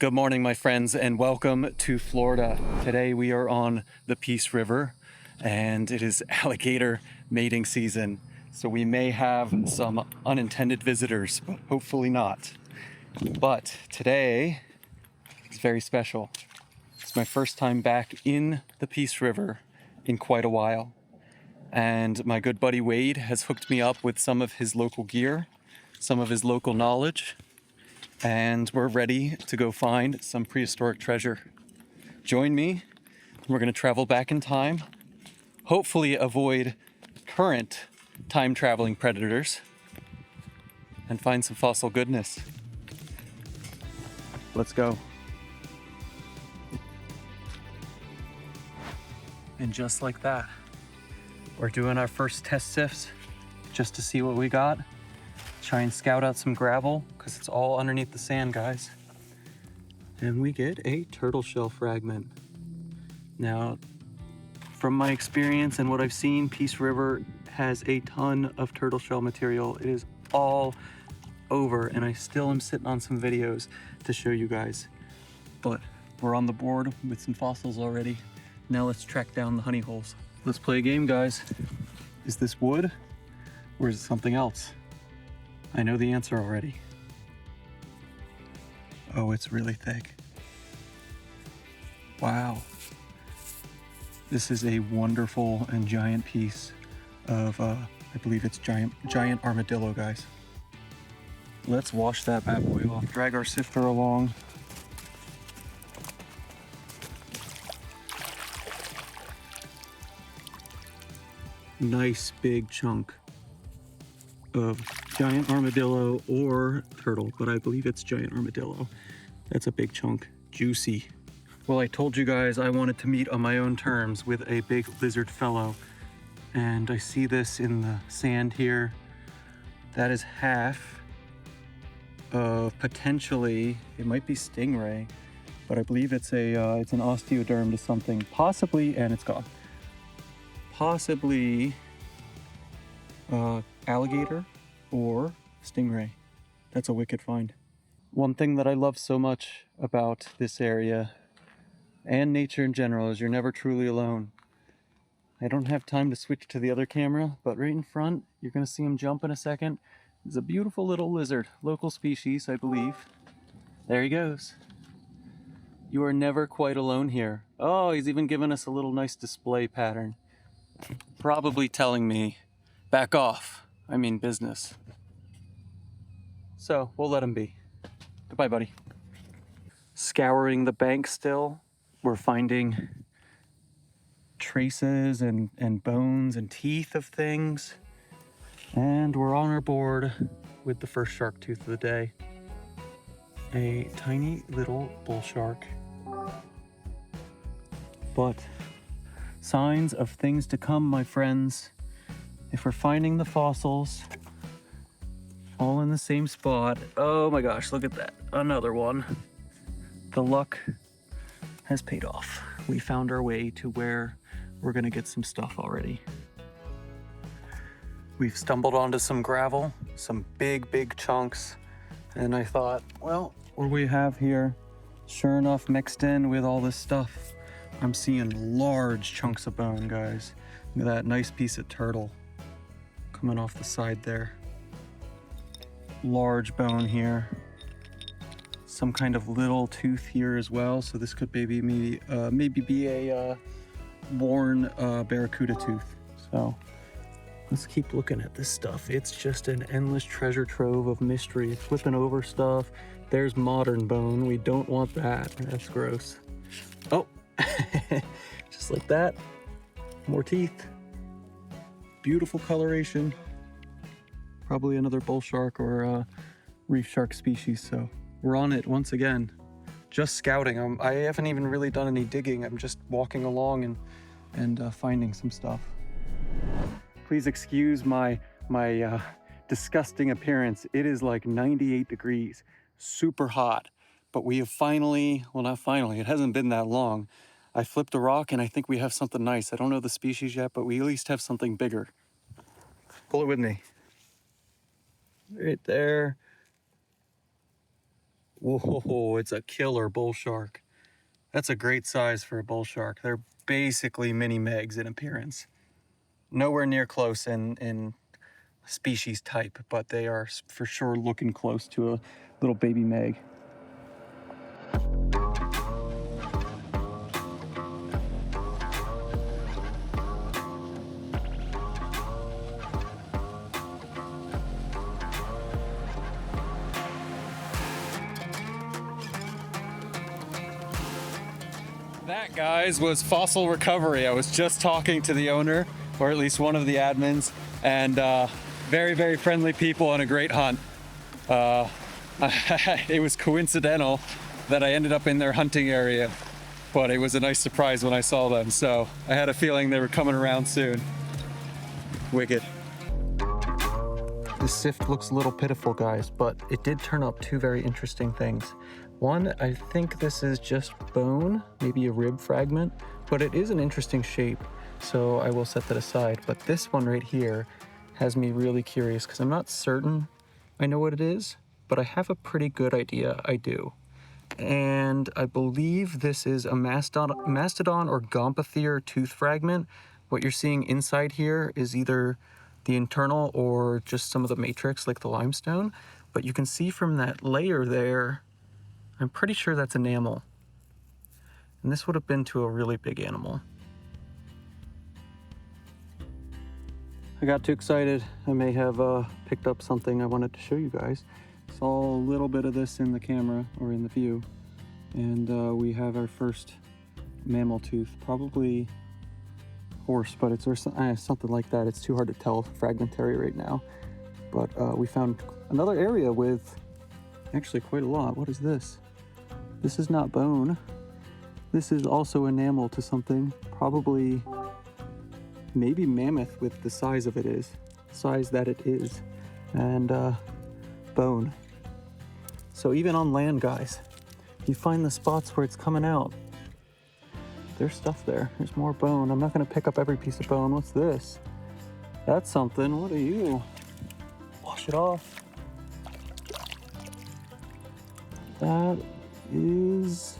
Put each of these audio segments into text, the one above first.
Good morning, my friends, and welcome to Florida. Today we are on the Peace River, and it is alligator mating season. So we may have some unintended visitors, but hopefully not. But today is very special. It's my first time back in the Peace River in quite a while. And my good buddy Wade has hooked me up with some of his local gear, some of his local knowledge, and we're ready to go find some prehistoric treasure. Join me. We're going to travel back in time, hopefully avoid current time-traveling predators, and find some fossil goodness. Let's go. And just like that, we're doing our first test sifts just to see what we got. Try and scout out some gravel because it's all underneath the sand, guys. And we get a turtle shell fragment. Now, from my experience and what I've seen, Peace River has a ton of turtle shell material. It is all over, and I still am sitting on some videos to show you guys. But we're on the board with some fossils already. Now let's track down the honey holes. Let's play a game, guys. Is this wood or is it something else? I know the answer already. Oh, it's really thick. Wow. This is a wonderful and giant piece of, I believe it's giant armadillo, guys. Let's wash that bad boy off. Drag our sifter along. Nice big chunk of giant armadillo or turtle, but I believe it's giant armadillo. That's a big chunk, juicy. Well, I told you guys I wanted to meet on my own terms with a big lizard fellow, and I see this in the sand here. That is half of potentially, it might be stingray, but I believe it's it's an osteoderm to something, possibly, and it's gone. Possibly alligator or stingray. That's a wicked find. One thing that I love so much about this area and nature in general is you're never truly alone. I don't have time to switch to the other camera, but right in front, you're gonna see him jump in a second. There's a beautiful little lizard, local species, I believe. There he goes. You are never quite alone here. Oh, he's even given us a little nice display pattern. Probably telling me, back off. I mean business. So we'll let him be. Goodbye, buddy. Scouring the bank still. We're finding traces and bones and teeth of things. And we're on our board with the first shark tooth of the day. A tiny little bull shark. But signs of things to come, my friends. If we're finding the fossils all in the same spot. Oh my gosh, look at that. Another one. The luck has paid off. We found our way to where we're gonna get some stuff already. We've stumbled onto some gravel, some big chunks. And I thought, well, what do we have here? Sure enough, mixed in with all this stuff, I'm seeing large chunks of bone, guys. Look at that nice piece of turtle coming off the side there. Large bone here. Some kind of little tooth here as well. So this could maybe be a worn barracuda tooth. So let's keep looking at this stuff. It's just an endless treasure trove of mystery. It's flipping over stuff. There's modern bone. We don't want that. That's gross. Oh, just like that. More teeth. Beautiful coloration. Probably another bull shark or reef shark species. So we're on it once again. Just scouting. I haven't even really done any digging. I'm just walking along and finding some stuff. Please excuse my disgusting appearance. It is like 98 degrees, super hot. But we have finally, well, not finally, it hasn't been that long. I flipped a rock and I think we have something nice. I don't know the species yet, but we at least have something bigger. Pull it with me. Right there. Whoa, it's a killer bull shark. That's a great size for a bull shark. They're basically mini megs in appearance. Nowhere near close in species type, but they are for sure looking close to a little baby meg. That, guys, was fossil recovery. I was just talking to the owner, or at least one of the admins, and very, very friendly people and a great hunt. It was coincidental that I ended up in their hunting area, but it was a nice surprise when I saw them, so I had a feeling they were coming around soon. Wicked. This sift looks a little pitiful, guys, but it did turn up two very interesting things. One, I think this is just bone, maybe a rib fragment, but it is an interesting shape, so I will set that aside. But this one right here has me really curious because I'm not certain I know what it is, but I have a pretty good idea I do. And I believe this is a mastodon or gomphothere tooth fragment. What you're seeing inside here is either the internal or just some of the matrix like the limestone, but you can see from that layer there, I'm pretty sure that's enamel. And this would have been to a really big animal. I got too excited. I may have picked up something I wanted to show you guys. Saw a little bit of this in the camera or in the view. And we have our first mammal tooth, probably horse, but it's something like that. It's too hard to tell fragmentary right now. But we found another area with actually quite a lot. What is this? This is not bone. This is also enamel to something, probably maybe mammoth with the size of it is, size that it is, and bone. So even on land, guys, you find the spots where it's coming out. There's stuff there. There's more bone. I'm not gonna pick up every piece of bone. What's this? That's something. What are you? Wash it off. That is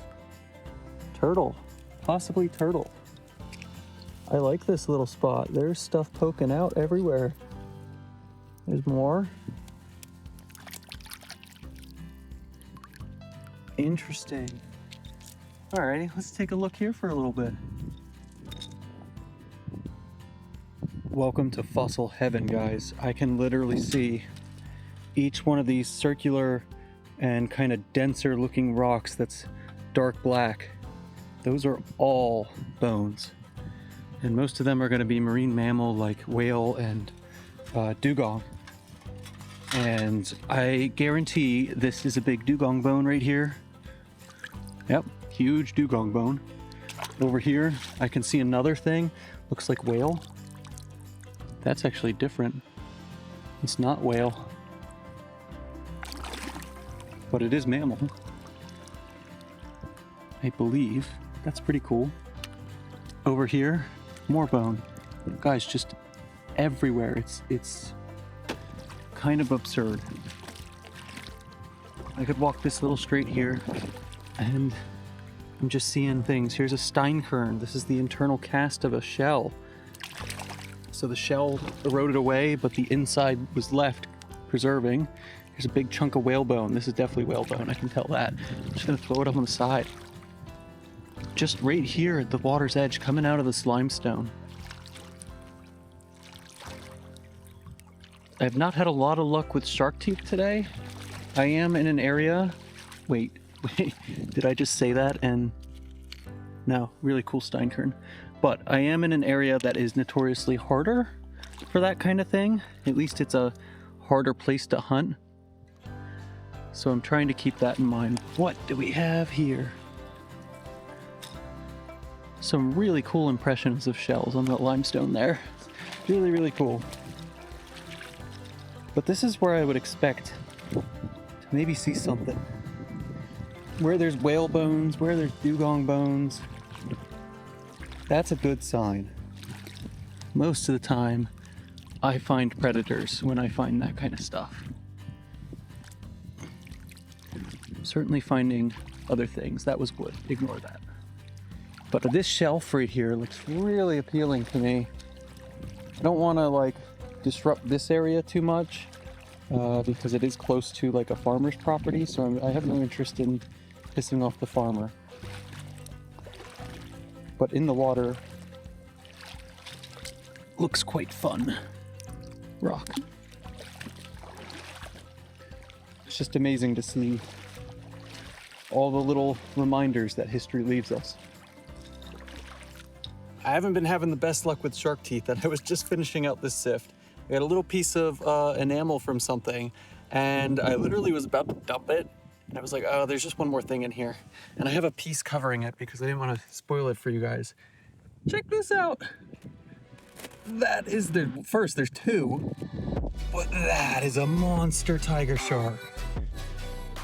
turtle, possibly turtle. I like this little spot. There's stuff poking out everywhere. There's more. Interesting. Alrighty, let's take a look here for a little bit. Welcome to fossil heaven, guys. I can literally see each one of these circular and kind of denser looking rocks that's dark black. Those are all bones. And most of them are going to be marine mammal like whale and dugong. And I guarantee this is a big dugong bone right here. Yep, huge dugong bone. Over here, I can see another thing. Looks like whale. That's actually different. It's not whale. But it is mammal, I believe. That's pretty cool. Over here, more bone. Guys, just everywhere. It's kind of absurd. I could walk this little straight here and I'm just seeing things. Here's a steinkern. This is the internal cast of a shell. So the shell eroded away, but the inside was left preserving. Here's a big chunk of whalebone. This is definitely whalebone, I can tell that. I'm just gonna throw it up on the side. Just right here at the water's edge, coming out of this limestone. I have not had a lot of luck with shark teeth today. I am in an area, wait, did I just say that? And no, really cool steinkern. But I am in an area that is notoriously harder for that kind of thing. At least it's a harder place to hunt. So I'm trying to keep that in mind. What do we have here? Some really cool impressions of shells on the limestone there. Really, really cool. But this is where I would expect to maybe see something. Where there's whale bones, where there's dugong bones. That's a good sign. Most of the time, I find predators when I find that kind of stuff. certainly finding other things. That was wood, ignore that. But this shelf right here looks really appealing to me. I don't want to like disrupt this area too much because it is close to like a farmer's property, so I have no interest in pissing off the farmer. But in the water looks quite fun. Rock. It's just amazing to see all the little reminders that history leaves us. I haven't been having the best luck with shark teeth, and I was just finishing out this sift. I got a little piece of enamel from something, and I literally was about to dump it, and I was like, oh, there's just one more thing in here. And I have a piece covering it because I didn't want to spoil it for you guys. Check this out. That is first, there's two, but that is a monster tiger shark.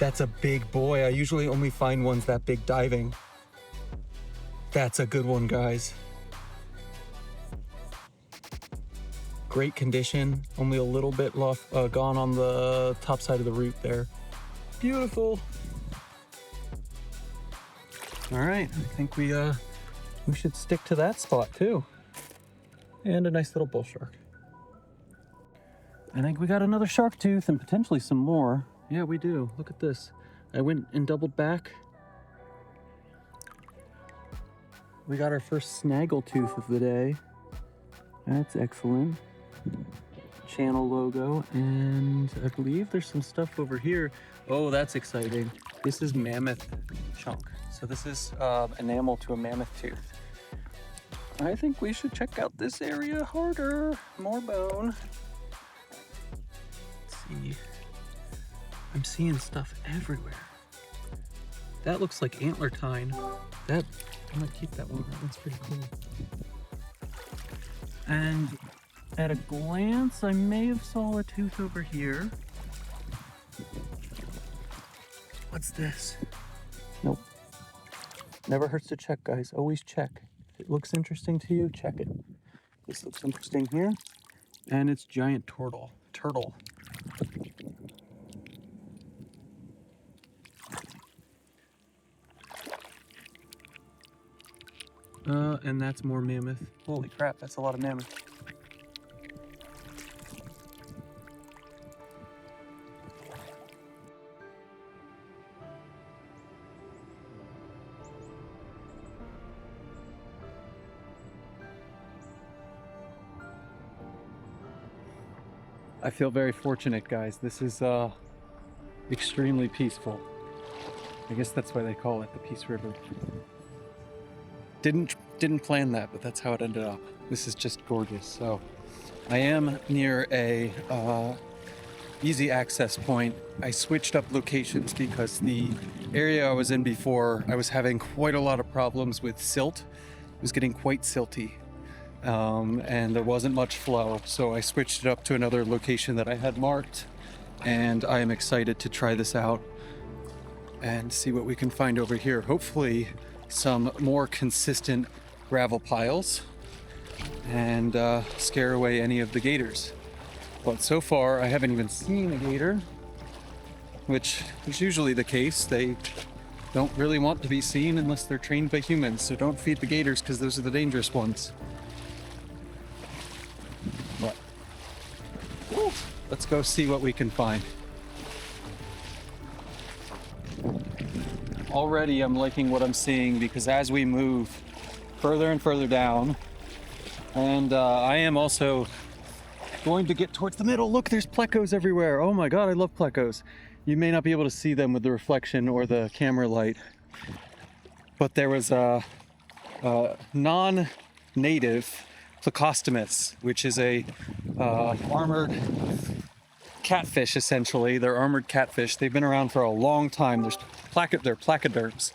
That's a big boy. I usually only find ones that big diving. That's a good one, guys. Great condition, only a little bit gone on the top side of the root there. Beautiful. All right, I think we should stick to that spot too. And a nice little bull shark. I think we got another shark tooth and potentially some more. Yeah, we do. Look at this. I went and doubled back. We got our first snaggle tooth of the day. That's excellent. Channel logo, and I believe there's some stuff over here. Oh, that's exciting. This is mammoth chunk. So this is enamel to a mammoth tooth. I think we should check out this area harder. More bone. Let's see. I'm seeing stuff everywhere. That looks like antler tine. I'm gonna keep that one. That's pretty cool. And at a glance, I may have saw a tooth over here. What's this? Nope. Never hurts to check, guys. Always check. If it looks interesting to you, check it. This looks interesting here. And it's giant turtle. And that's more mammoth. Holy crap, that's a lot of mammoth. I feel very fortunate, guys. This is extremely peaceful. I guess that's why they call it the Peace River. Didn't plan that, but that's how it ended up. This is just gorgeous. So I am near a easy access point. I switched up locations because the area I was in before, I was having quite a lot of problems with silt. It was getting quite silty. And there wasn't much flow, so I switched it up to another location that I had marked, and I am excited to try this out and see what we can find over here. Hopefully some more consistent gravel piles and scare away any of the gators. But so far I haven't even seen a gator, which is usually the case. They don't really want to be seen unless they're trained by humans, so don't feed the gators because those are the dangerous ones. But let's go see what we can find. Already I'm liking what I'm seeing because as we move further and further down, and I am also going to get towards the middle. Look, there's plecos everywhere. Oh my God, I love plecos. You may not be able to see them with the reflection or the camera light, but there was a non-native Plecostomus, which is a armored catfish, essentially. They're armored catfish. They've been around for a long time. They're placoderms.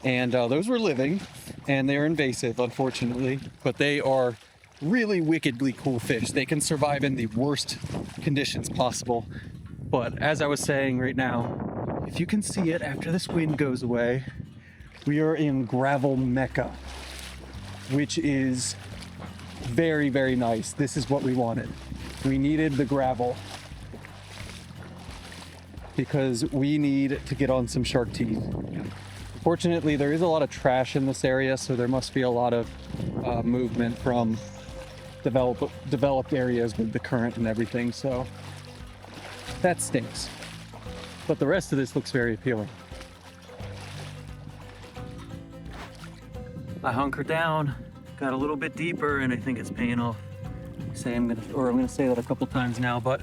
And those were living, and they're invasive, unfortunately, but they are really wickedly cool fish. They can survive in the worst conditions possible. But as I was saying right now, if you can see it after this wind goes away, we are in gravel mecca, which is very, very nice. This is what we wanted. We needed the gravel. because we need to get on some shark teeth. Fortunately, there is a lot of trash in this area, so there must be a lot of movement from developed areas with the current and everything, so that stinks. But the rest of this looks very appealing. I hunkered down, got a little bit deeper, and I think it's paying off. I'm gonna say that a couple times now, but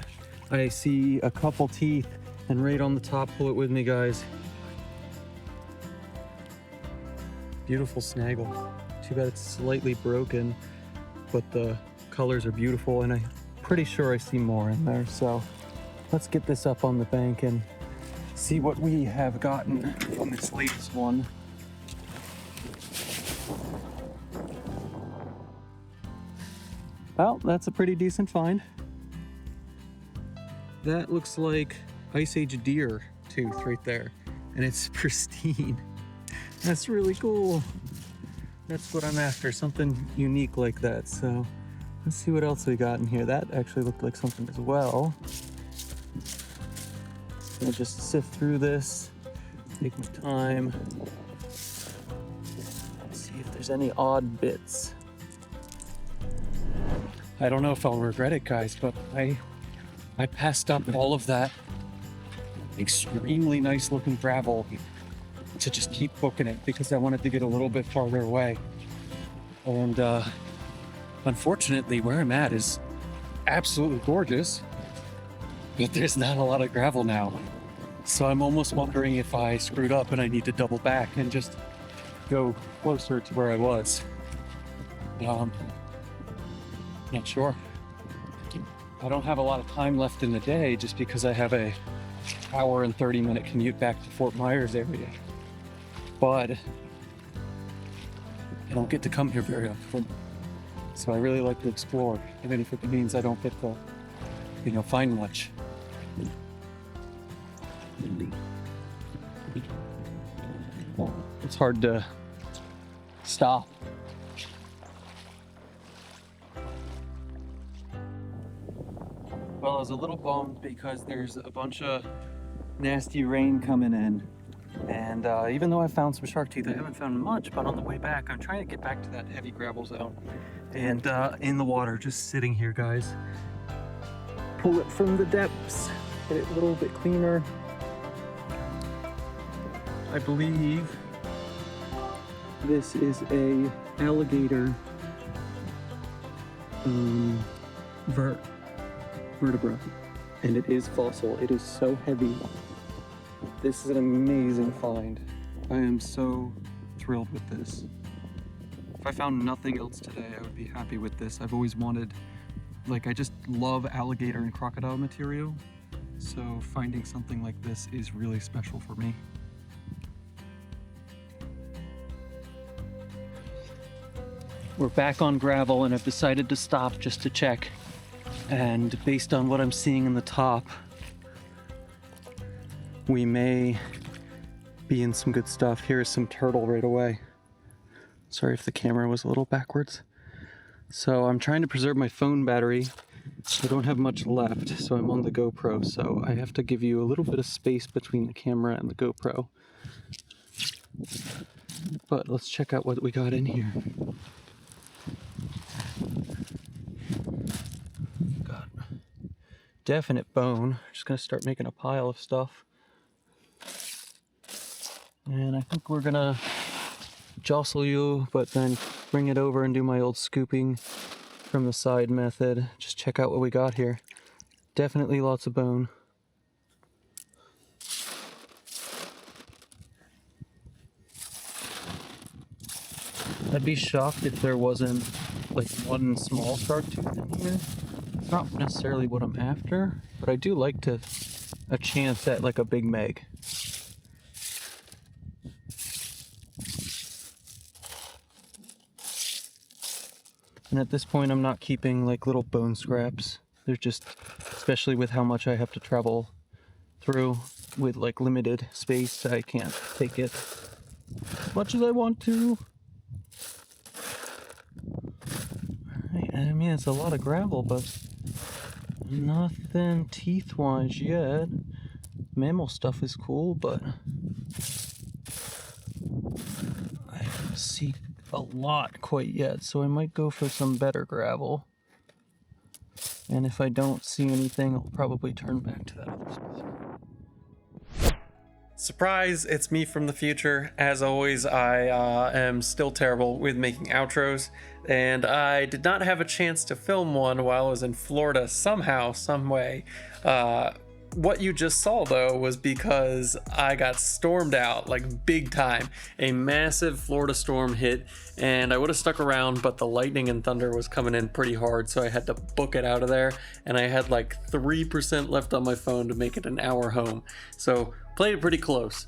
I see a couple teeth, and right on the top, pull it with me, guys. Beautiful snaggle. Too bad it's slightly broken, but the colors are beautiful, and I'm pretty sure I see more in there. So let's get this up on the bank and see what we have gotten from this latest one. Well, that's a pretty decent find. That looks like Ice Age deer tooth right there, and it's pristine. That's really cool. That's what I'm after, something unique like that. So let's see what else we got in here. That actually looked like something as well. I'm gonna just sift through this, take my time. Let's see if there's any odd bits. I don't know if I'll regret it, guys, but I passed up all of that extremely nice looking gravel to just keep booking it because I wanted to get a little bit farther away. And unfortunately, where I'm at is absolutely gorgeous, but there's not a lot of gravel now. So I'm almost wondering if I screwed up and I need to double back and just go closer to where I was. Not sure. I don't have a lot of time left in the day just because I have a hour and 30-minute commute back to Fort Myers area. But I don't get to come here very often. So I really like to explore, even if it means I don't get to, find much. It's hard to stop. Well, I was a little bummed because there's a bunch of nasty rain coming in. And even though I found some shark teeth, I haven't found much, but on the way back, I'm trying to get back to that heavy gravel zone. And in the water, just sitting here, guys. Pull it from the depths, get it a little bit cleaner. I believe this is a alligator vertebra, and it is fossil. It is so heavy. This is an amazing find. I am so thrilled with this. If I found nothing else today, I would be happy with this. I've always wanted, I just love alligator and crocodile material, so finding something like this is really special for me. We're back on gravel, and I've decided to stop just to check. And based on what I'm seeing in the top, we may be in some good stuff. Here's some turtle right away. Sorry if the camera was a little backwards. So I'm trying to preserve my phone battery. I don't have much left, so I'm on the GoPro. So I have to give you a little bit of space between the camera and the GoPro. But let's check out what we got in here. Got definite bone. Just gonna start making a pile of stuff. And I think we're gonna jostle you, but then bring it over and do my old scooping from the side method. Just check out what we got here. Definitely lots of bone. I'd be shocked if there wasn't one small shark tooth in here. It's not necessarily what I'm after, but I do like a chance at a big meg. And at this point, I'm not keeping little bone scraps. They're just, especially with how much I have to travel through with limited space, I can't take it as much as I want to. Alright, I mean, it's a lot of gravel, but nothing teeth-wise yet. mammal stuff is cool, but I don't see a lot quite yet, so I might go for some better gravel. And if I don't see anything, I'll probably turn back to that other spot. Surprise, it's me from the future. As always, I am still terrible with making outros, and I did not have a chance to film one while I was in Florida somehow, some way. What you just saw though was because I got stormed out, like big time. A massive Florida storm hit, and I would have stuck around, but the lightning and thunder was coming in pretty hard, so I had to book it out of there, and I had like 3% left on my phone to make it an hour home. So played it pretty close.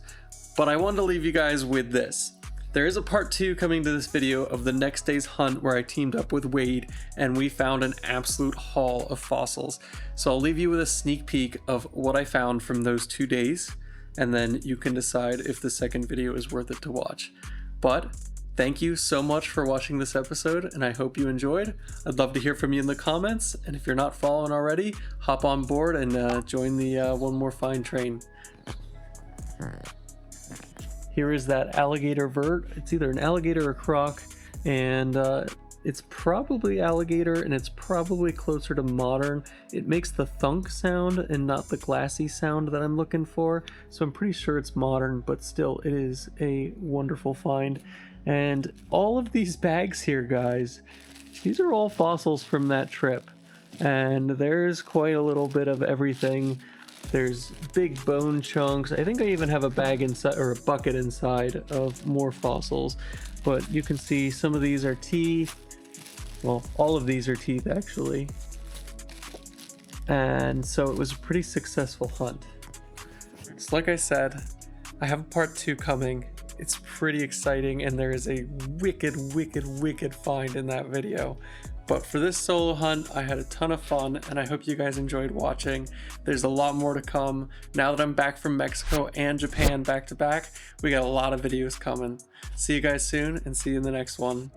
But I wanted to leave you guys with this. There is a part 2 coming to this video of the next day's hunt where I teamed up with Wade and we found an absolute haul of fossils. So I'll leave you with a sneak peek of what I found from those 2 days, and then you can decide if the second video is worth it to watch. But thank you so much for watching this episode, and I hope you enjoyed. I'd love to hear from you in the comments, and if you're not following already, hop on board and join the One More Find train. Here is that alligator vert. It's either an alligator or croc, and it's probably alligator, and it's probably closer to modern. It makes the thunk sound and not the glassy sound that I'm looking for, so I'm pretty sure it's modern, but still, it is a wonderful find. And all of these bags here, guys, these are all fossils from that trip, and there's quite a little bit of everything. There's big bone chunks. I think I even have a bag inside, or a bucket inside, of more fossils. But you can see some of these are teeth. Well, all of these are teeth, actually. And so it was a pretty successful hunt. So like I said, I have a part 2 coming. It's pretty exciting, and there is a wicked find in that video. But for this solo hunt, I had a ton of fun, and I hope you guys enjoyed watching. There's a lot more to come. Now that I'm back from Mexico and Japan back to back, we got a lot of videos coming. See you guys soon, and see you in the next one.